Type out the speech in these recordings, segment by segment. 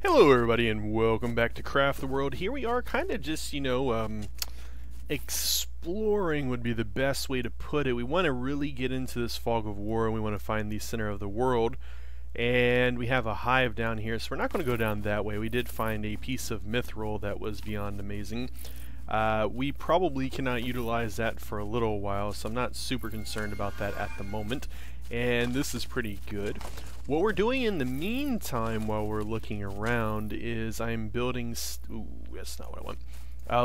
Hello everybody and welcome back to Craft the World. Here we are kind of just, exploring would be the best way to put it. We want to really get into this fog of war and we want to find the center of the world. And we have a hive down here, so we're not going to go down that way. We did find a piece of mithril that was beyond amazing. We probably cannot utilize that for a little while, so I'm not super concerned about that at the moment. And this is pretty good. What we're doing in the meantime while we're looking around is I'm building... Ooh, that's not what I want.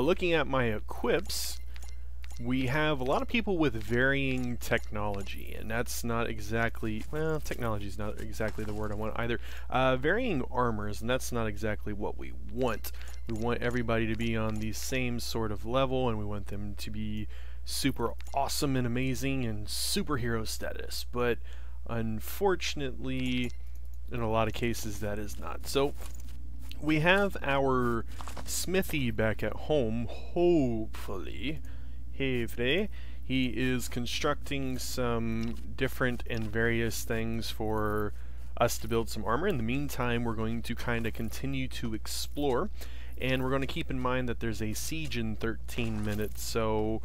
Looking at my equips, we have a lot of people with varying technology, and that's not exactly... Well, technology is not exactly the word I want either. Varying armors, and that's not exactly what we want. We want everybody to be on the same sort of level, and we want them to be super awesome and amazing and superhero status, but unfortunately in a lot of cases that is not. So we have our smithy back at home, hopefully. He is constructing some different and various things for us to build some armor. In the meantime, we're going to kind of continue to explore, and we're going to keep in mind that there's a siege in 13 minutes, so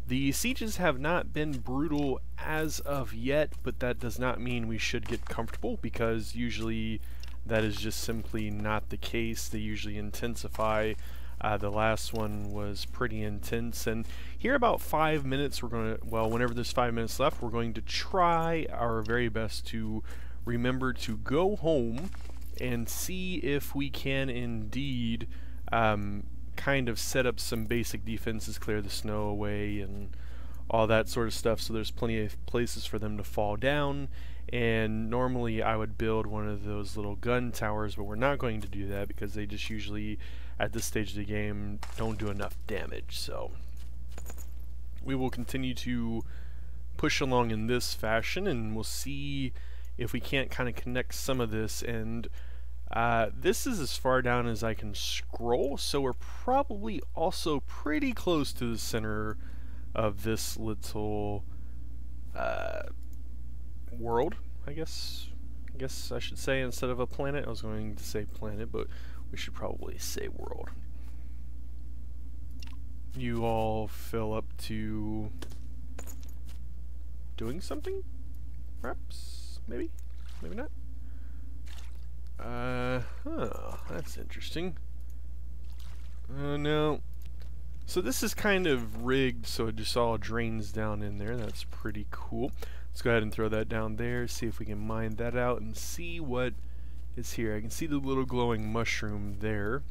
the sieges have not been brutal as of yet, but that does not mean we should get comfortable, because usually that is just simply not the case. They usually intensify. The last one was pretty intense, and here about 5 minutes we're going to, well, whenever there's 5 minutes left, we're going to try our very best to remember to go home and see if we can indeed kind of set up some basic defenses, clear the snow away and all that sort of stuff, so there's plenty of places for them to fall down. And normally I would build one of those little gun towers, but we're not going to do that because they just usually at this stage of the game don't do enough damage. So we will continue to push along in this fashion, and we'll see if we can't kind of connect some of this. And this is as far down as I can scroll, so we're probably also pretty close to the center of this little world, I guess I should say, instead of a planet. I was going to say planet, but we should probably say world. You all fill up to doing something? Perhaps? Maybe? Maybe not? That's interesting. No. So this is kind of rigged so it just all drains down in there. That's pretty cool. Let's go ahead and throw that down there, see if we can mine that out and see what is here. I can see the little glowing mushroom there.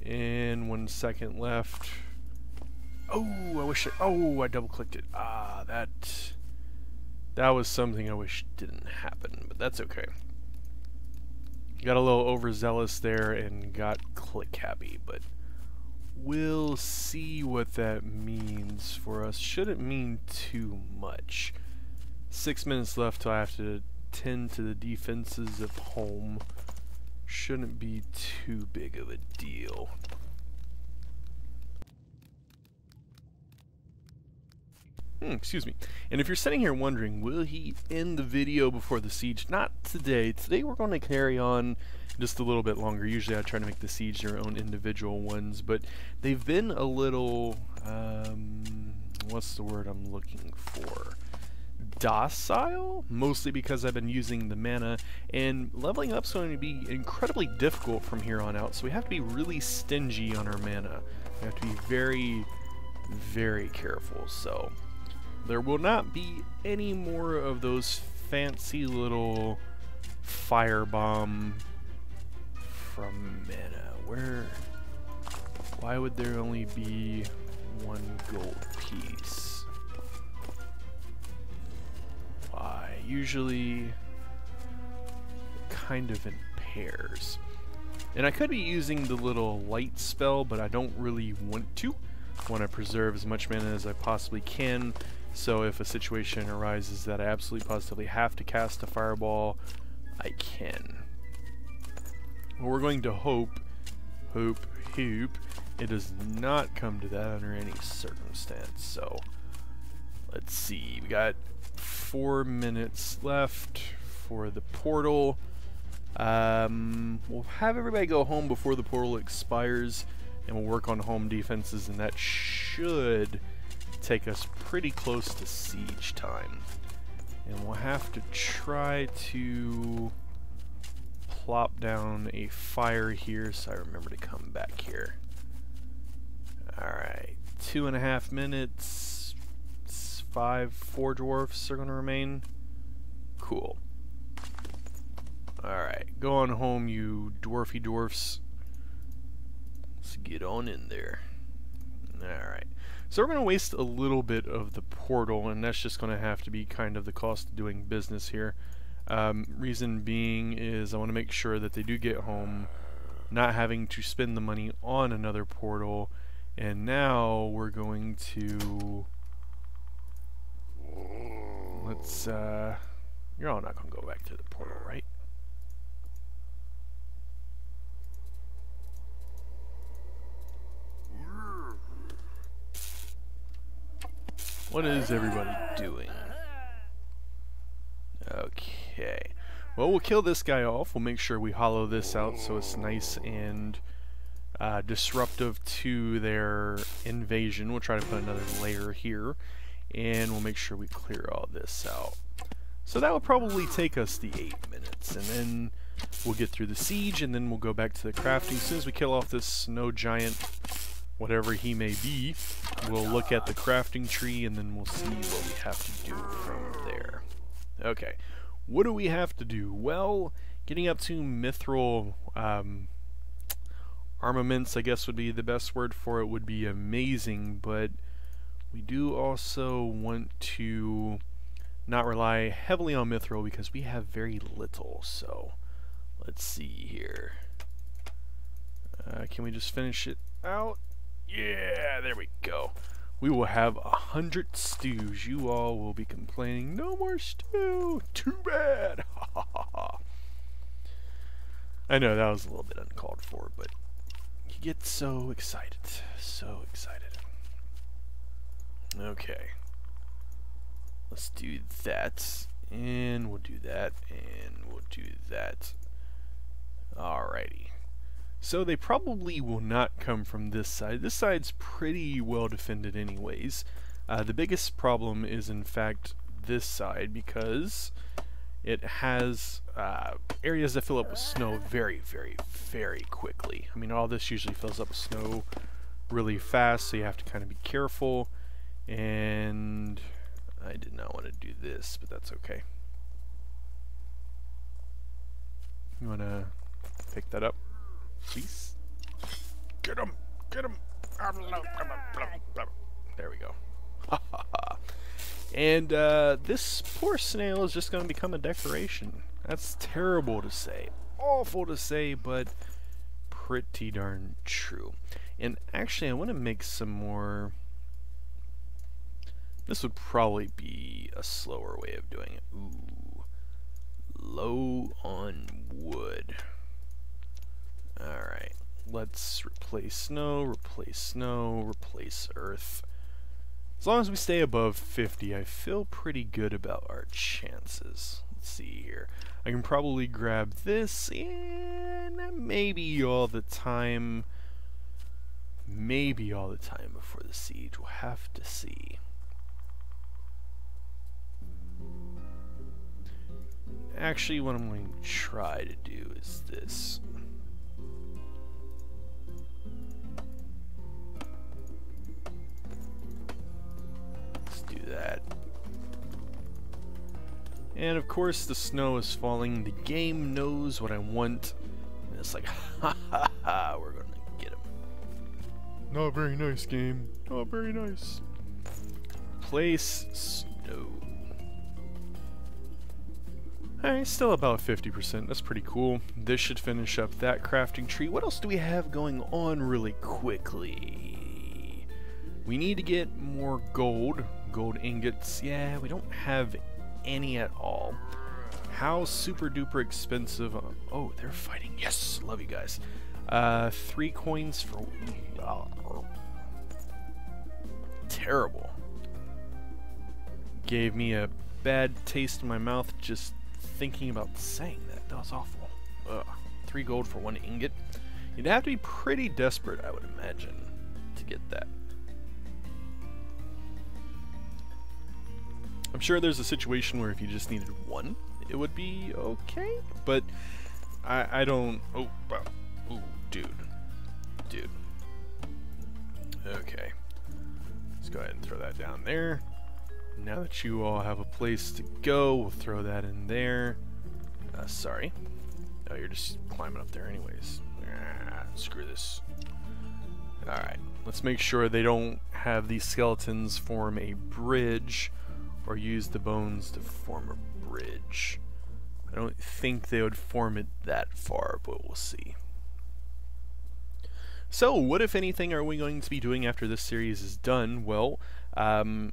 And 1 second left. Oh, I double clicked it. That was something I wish didn't happen, but that's okay. Got a little overzealous there and got click happy, but we'll see what that means for us. Shouldn't mean too much. 6 minutes left till I have to tend to the defenses of home. Shouldn't be too big of a deal. Excuse me. And if you're sitting here wondering, will he end the video before the siege? Not today. Today we're going to carry on just a little bit longer. Usually I try to make the siege their own individual ones, but they've been a little, what's the word I'm looking for? Docile? Mostly because I've been using the mana, and leveling up's going to be incredibly difficult from here on out, so we have to be really stingy on our mana. We have to be very, very careful, so there will not be any more of those fancy little firebomb from mana. Why would there only be 1 gold piece? Why? Usually kind of in pairs. And I could be using the little light spell, but I don't really want to. I want to preserve as much mana as I possibly can. So if a situation arises that I absolutely positively have to cast a fireball, I can. Well, we're going to hope it does not come to that under any circumstance. So let's see, we got 4 minutes left for the portal. We'll have everybody go home before the portal expires, and we'll work on home defenses, and that should take us pretty close to siege time. And we'll have to try to plop down a fire here so I remember to come back here. Alright, 2.5 minutes. 4 dwarfs are going to remain. Cool. Alright, go on home, you dwarfy dwarfs. Let's get on in there. Alright. So we're going to waste a little bit of the portal, and that's just going to have to be kind of the cost of doing business here. Reason being is I want to make sure that they do get home, not having to spend the money on another portal. And now we're going to... Let's, you're all not going to go back to the portal, right? What is everybody doing? Okay. Well, we'll kill this guy off. We'll make sure we hollow this out so it's nice and disruptive to their invasion. We'll try to put another layer here, and we'll make sure we clear all this out. So that would probably take us the 8 minutes, and then we'll get through the siege, and then we'll go back to the crafting. As soon as we kill off this snow giant, whatever he may be, we'll look at the crafting tree, and then we'll see what we have to do from there. Okay, what do we have to do? Well, getting up to mithril armaments, I guess would be the best word for it, would be amazing, but we do also want to not rely heavily on mithril because we have very little. So let's see here. Can we just finish it out? Yeah, there we go. We will have 100 stews. You all will be complaining, no more stew. Too bad. I know that was a little bit uncalled for, but you get so excited. So excited. Okay. Let's do that. And we'll do that. And we'll do that. Alrighty. So they probably will not come from this side. This side's pretty well defended anyways. The biggest problem is in fact this side because it has areas that fill up with snow very, very, very quickly. I mean, all this usually fills up with snow really fast, so you have to kind of be careful. And I did not want to do this, but that's okay. You want to pick that up? Please. Get him! Get him! There we go. And this poor snail is just going to become a decoration. That's terrible to say. Awful to say, but pretty darn true. And actually, I want to make some more... This would probably be a slower way of doing it. Ooh. Low on wood. Alright, let's replace snow, replace earth. As long as we stay above 50, I feel pretty good about our chances. Let's see here. I can probably grab this, and maybe all the time before the siege. We'll have to see. Actually, what I'm going to try to do is this. That. And of course the snow is falling. The game knows what I want. And it's like, ha ha ha, we're gonna get him. Not very nice, game. Not very nice. Place snow. Alright, still about 50%. That's pretty cool. This should finish up that crafting tree. What else do we have going on really quickly? We need to get more gold. Gold ingots. Yeah, we don't have any at all. How super duper expensive? Oh, they're fighting. Yes, love you guys. 3 coins for... terrible. Gave me a bad taste in my mouth just thinking about saying that. That was awful. Ugh, 3 gold for 1 ingot. You'd have to be pretty desperate, I would imagine, to get that. I'm sure there's a situation where if you just needed 1, it would be okay, but I don't... Oh, wow. Ooh, dude. Dude. Okay. Let's go ahead and throw that down there. Now that you all have a place to go, we'll throw that in there. Sorry. Oh, you're just climbing up there anyways. Screw this. Alright, let's make sure they don't have these skeletons form a bridge or use the bones to form a bridge. I don't think they would form it that far, but we'll see. So, what if anything are we going to be doing after this series is done? Well, I'll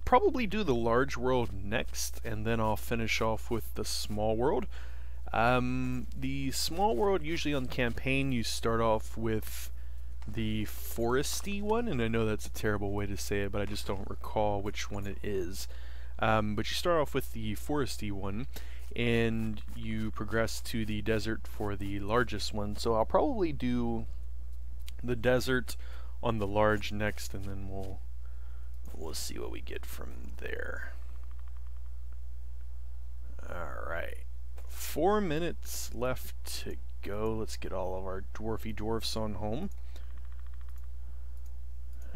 probably do the large world next, and then I'll finish off with the small world. The small world, usually on campaign, you start off with the foresty one, and I know that's a terrible way to say it, but I just don't recall which one it is. But you start off with the foresty one, and you progress to the desert for the largest one. So I'll probably do the desert on the large next, and then we'll see what we get from there. Alright. 4 minutes left to go. Let's get all of our dwarfy dwarfs on home.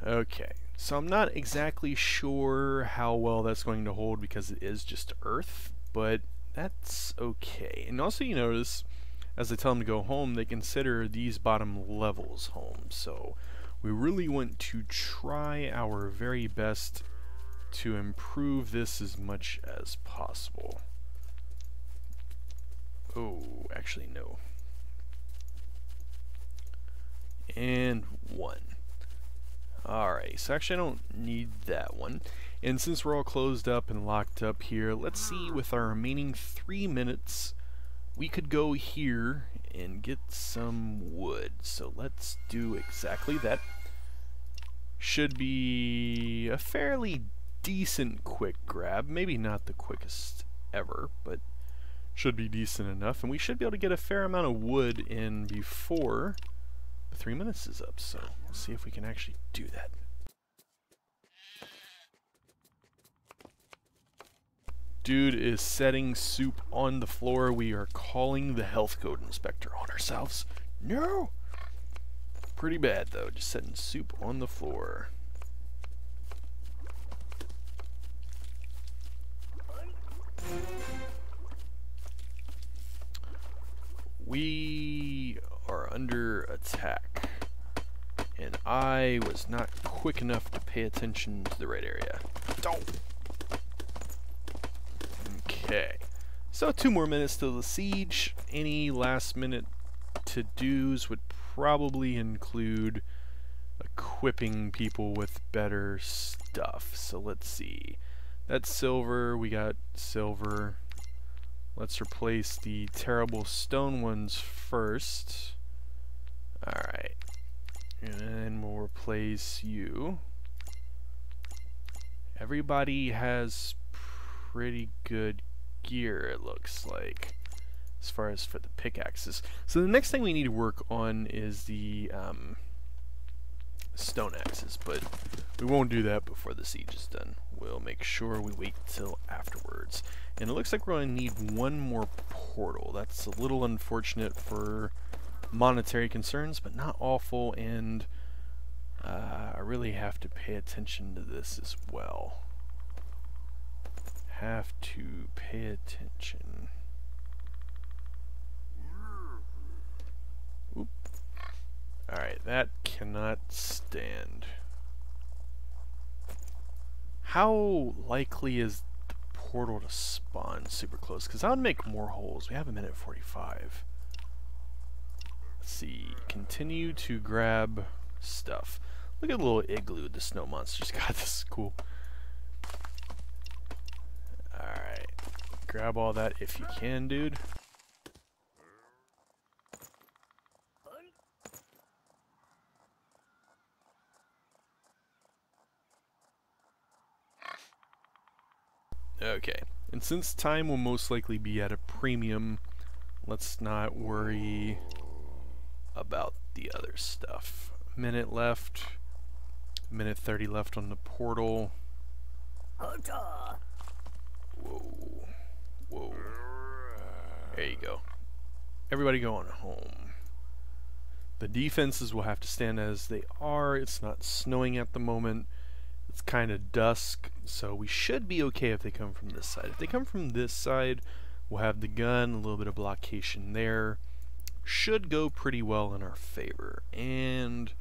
Okay, so I'm not exactly sure how well that's going to hold because it is just Earth, but that's okay. And also you notice, as I tell them to go home, they consider these bottom levels home. So we really want to try our very best to improve this as much as possible. Oh, actually no. And 1. Alright, so actually I don't need that one. And since we're all closed up and locked up here, let's see, with our remaining 3 minutes, we could go here and get some wood. So let's do exactly that. Should be a fairly decent quick grab. Maybe not the quickest ever, but should be decent enough. And we should be able to get a fair amount of wood in before the 3 minutes is up. So we'll see if we can actually do that. Dude is setting soup on the floor. We are calling the health code inspector on ourselves. No! Pretty bad though, just setting soup on the floor. We are under attack, and I was not quick enough to pay attention to the right area. Don't! Okay, so 2 more minutes till the siege. Any last minute to-dos would probably include equipping people with better stuff. So let's see. That's silver, we got silver. Let's replace the terrible stone ones first. Alright. And then we'll replace you. Everybody has pretty good gear, it looks like, as far as for the pickaxes. So the next thing we need to work on is the stone axes, but we won't do that before the siege is done. We'll make sure we wait till afterwards. And it looks like we're going to need 1 more portal. That's a little unfortunate for monetary concerns, but not awful, and I really have to pay attention to this as well. Have to pay attention. Oop. Alright, that cannot stand. How likely is the portal to spawn super close? Because I would make more holes. We have a minute 45. Let's see. Continue to grab stuff. Look at the little igloo the snow monster's got. This is cool. Alright. Grab all that if you can, dude. Okay, and since time will most likely be at a premium, Let's not worry about the other stuff. Minute left. Minute 30 left on the portal. Whoa. Whoa. There you go. Everybody going home. The defenses will have to stand as they are. It's not snowing at the moment. It's kind of dusk, so we should be okay if they come from this side. If they come from this side, we'll have the gun, a little bit of blockation there. Should go pretty well in our favor. And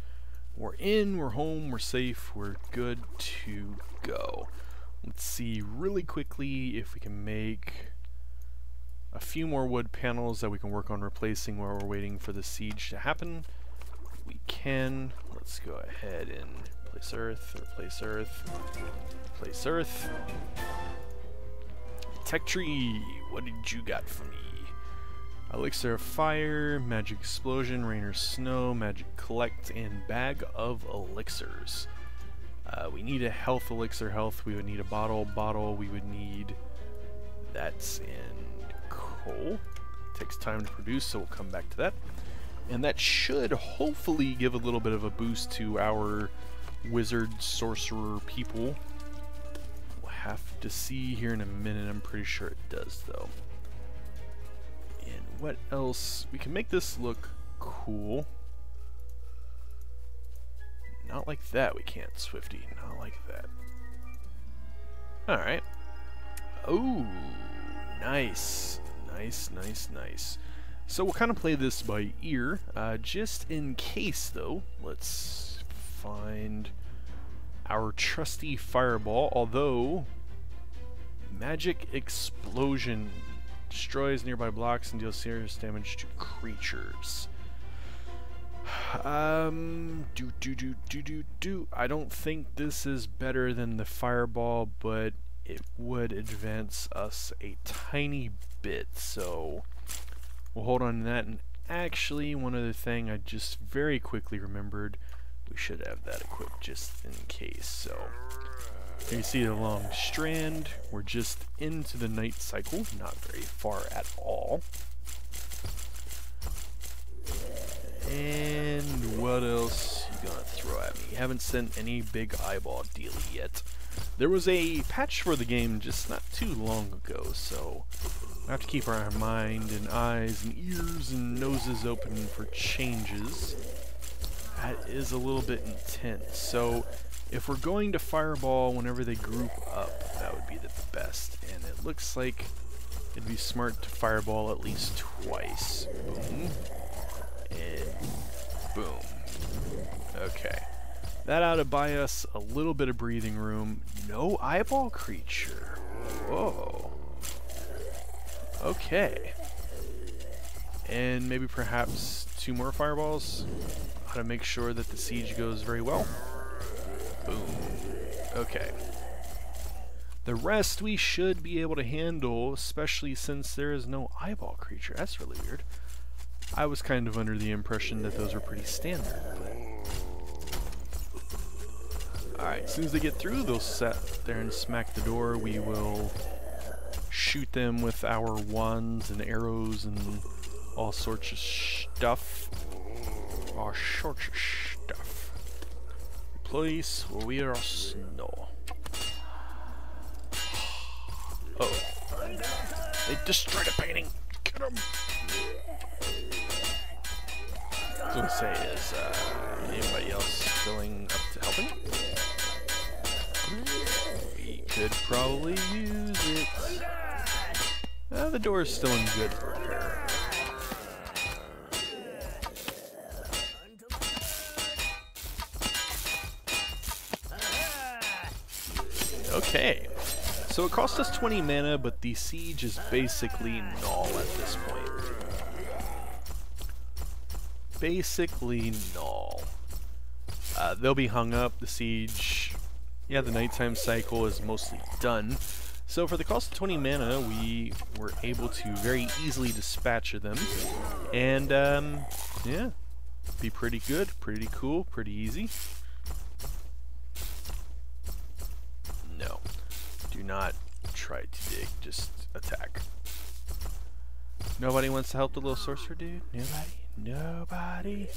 we're in, we're home, we're safe, we're good to go. Let's see really quickly if we can make a few more wood panels that we can work on replacing while we're waiting for the siege to happen. We can. Let's go ahead and replace earth, replace earth, replace earth. Tech tree, what did you got for me? Elixir of fire, magic explosion, rain or snow, magic collect, and bag of elixirs. We need a health elixir health. We would need a bottle. We would need that's in coal. Takes time to produce, so we'll come back to that. And that should hopefully give a little bit of a boost to our wizard sorcerer people. We'll have to see here in a minute. I'm pretty sure it does though. And what else? We can make this look cool. Not like that we can't, Swifty. Not like that. Alright. Oh, nice. Nice, nice, nice. So we'll kind of play this by ear. Just in case, though, let's find our trusty fireball. Although, magic explosion destroys nearby blocks and deals serious damage to creatures. I don't think this is better than the fireball, but it would advance us a tiny bit, so we'll hold on to that. And actually, one other thing I just very quickly remembered, we should have that equipped just in case. So here you see the long strand. We're just into the night cycle, not very far at all. And what else you gonna throw at me? You haven't sent any big eyeball dealie yet. There was a patch for the game just not too long ago, so we have to keep our mind and eyes and ears and noses open for changes. That is a little bit intense. So if we're going to fireball whenever they group up, that would be the best. And it looks like it'd be smart to fireball at least twice. Boom. And boom. Okay. That ought to buy us a little bit of breathing room. No eyeball creature. Whoa. Okay. And maybe perhaps 2 more fireballs. How to make sure that the siege goes very well. Boom. Okay. The rest we should be able to handle, especially since there is no eyeball creature. That's really weird. I was kind of under the impression that those were pretty standard. Alright, as soon as they get through, they'll sit there and smack the door. We will shoot them with our wands and arrows and all sorts of stuff. All sorts of stuff. Place where we are snow. Oh. They destroyed a painting. Get them. What I was going to say is, anybody else feeling up to helping? We could probably use it. The door is still in good repair. Okay. So it cost us 20 mana, but the siege is basically null at this point. Basically null. They'll be hung up. The siege, yeah, the nighttime cycle is mostly done. So for the cost of 20 mana, we were able to very easily dispatch of them. And, yeah, be pretty good, pretty cool, pretty easy. No. Do not try to dig, just attack. Nobody wants to help the little sorcerer dude? Nobody? Nobody?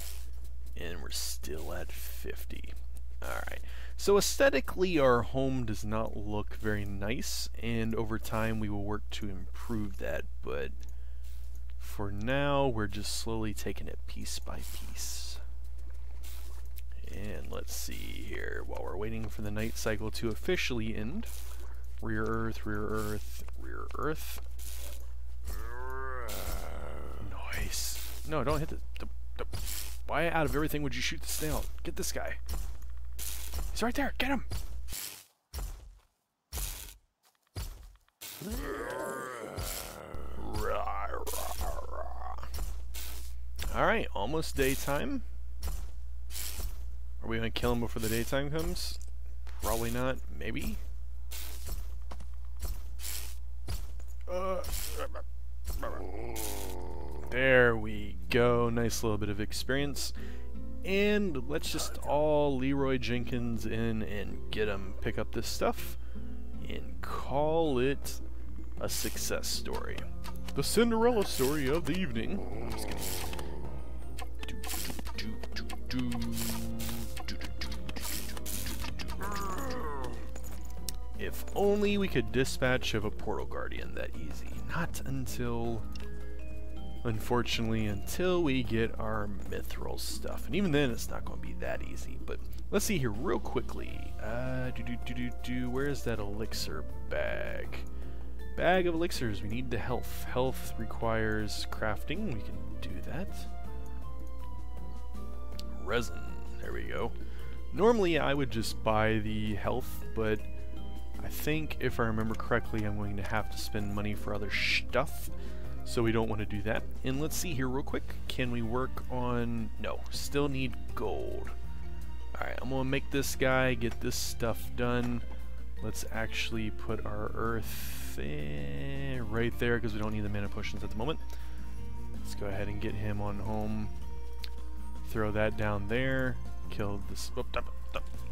And we're still at 50. Alright. So aesthetically, our home does not look very nice, and over time we will work to improve that, but for now, we're just slowly taking it piece by piece. And let's see here, while we're waiting for the night cycle to officially end. Rear Earth, rear Earth, rear Earth. Nice. No, don't hit the why out of everything would you shoot the snail? Get this guy. He's right there. Get him. Alright, almost daytime. Are we going to kill him before the daytime comes? Probably not. Maybe. There we go. Nice little bit of experience. And let's just all Leroy Jenkins in and get him. Pick up this stuff and call it a success story. The Cinderella story of the evening. I'm just kidding. If only we could dispatch of a portal guardian that easy. Not until, unfortunately, until we get our mithril stuff. And even then, it's not going to be that easy. But let's see here real quickly. Where's that elixir bag? Bag of elixirs. We need the health. Health requires crafting. We can do that. Resin. There we go. Normally, I would just buy the health, but I think, if I remember correctly, I'm going to have to spend money for other stuff, so we don't want to do that. And let's see here real quick. Can we work on... No, still need gold. Alright, I'm going to make this guy, get this stuff done. Let's actually put our earth right there, because we don't need the mana potions at the moment. Let's go ahead and get him on home. Throw that down there. Kill this... Oh,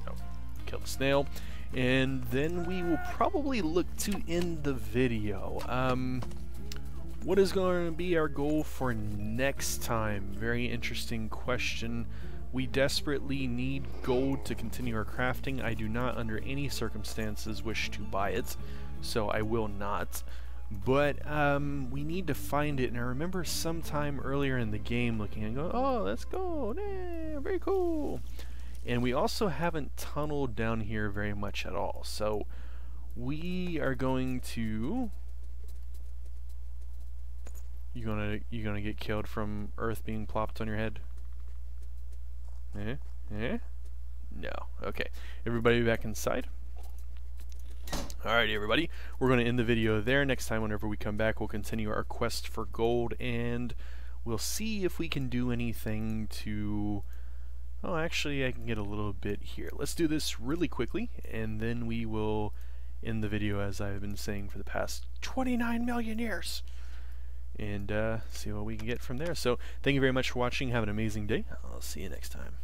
no, kill the snail. And then we will probably look to end the video. What is going to be our goal for next time? Very interesting question. We desperately need gold to continue our crafting. I do not under any circumstances wish to buy it, so I will not. But we need to find it, and I remember sometime earlier in the game looking and going, oh, let's go, yeah, very cool. And we also haven't tunneled down here very much at all. So we are going to... You gonna get killed from earth being plopped on your head? No. Okay. Everybody back inside. Alrighty, everybody. We're going to end the video there. Next time, whenever we come back, we'll continue our quest for gold, and we'll see if we can do anything to... Oh, actually, I can get a little bit here. Let's do this really quickly, and then we will end the video as I've been saying for the past 29 million years. And see what we can get from there. So, thank you very much for watching. Have an amazing day. I'll see you next time.